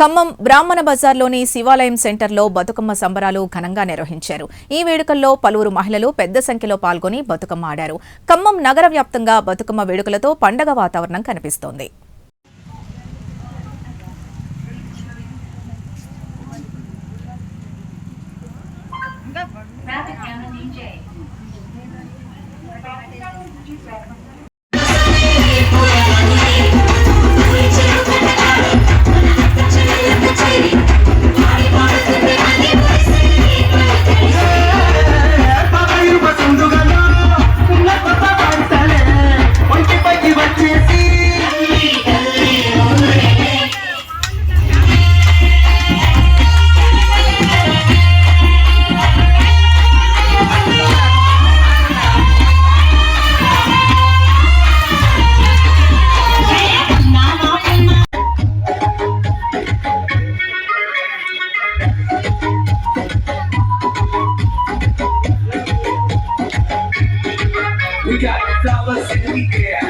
ఖమ్మం బ్రాహ్మణ బజార్లోని శివాలయం సెంటర్లో బతుకమ్మ సంబరాలు ఘనంగా నిర్వహించారు. ఈ వేడుకల్లో పలువురు మహిళలు పెద్ద సంఖ్యలో పాల్గొని బతుకమ్మ ఆడారు. ఖమ్మం నగర వ్యాప్తంగా బతుకమ్మ వేడుకలతో పండగ వాతావరణం కనిపిస్తోంది. We got flowers everywhere,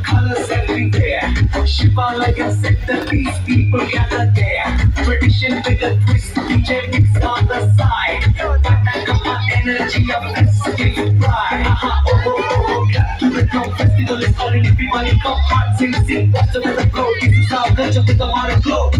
colors everywhere. Shivalaya set the peace, people gather there. Tradition with a twist, DJ mix on the side. Patakama energy of festive pride. Clap to the drum, festival is calling everybody come hot, sing, sing, faster with the flow. This is our culture with the modern glow.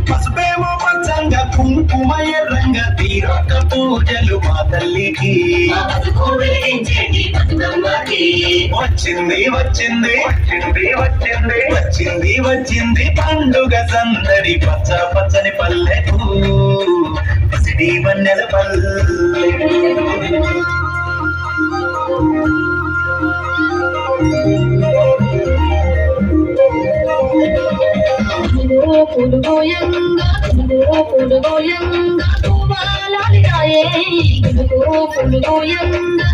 పసుపేమో పంచంగా కుంకుమ ఎర్రంగా తీరొక్క పూజలు మా తల్లికి వచ్చింది వచ్చింది వచ్చింది వచ్చింది వచ్చింది వచ్చింది పండుగ సందడి పచ్చ పచ్చని పల్లెకు పసిడి వన్నెల పల్లెకు పులుగోయంగా పులుగోయంగా తువాలాలిరాయే పులుగోయంగా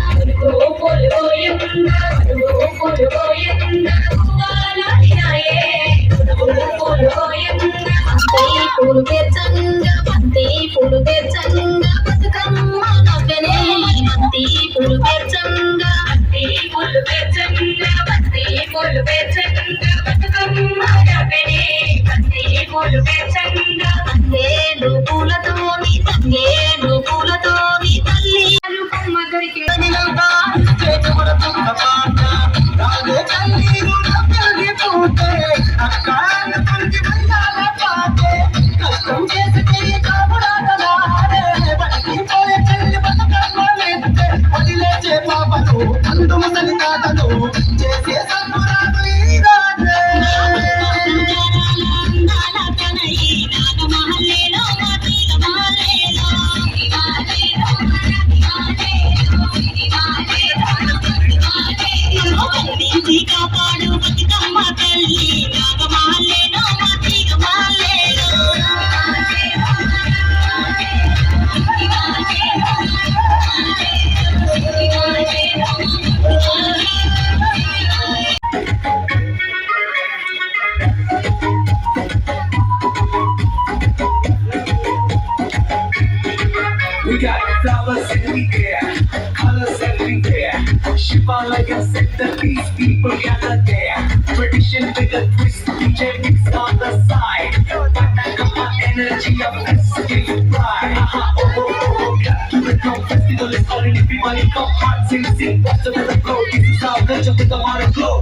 పులుగోయంగా తువాలాలిరాయే పులుగోయంగా బంతి పూలు పేర్చంగా బతుకమ్మ నవ్వెనే బంతి పూలు పేర్చంగా బతుకమ్మ నవ్వెనే తంగేడు పూలతోని తంగే We got flowers in the air, colors everywhere. Shivalaya set the peace, people gather there. Tradition with a twist, DJ mix on the side. Patakama energy of festive pride. Oh, oh, oh, oh, clap to the drum, festival is calling everybody come hot, sing, sing, watch the weather blow. This is our culture with the modern glow.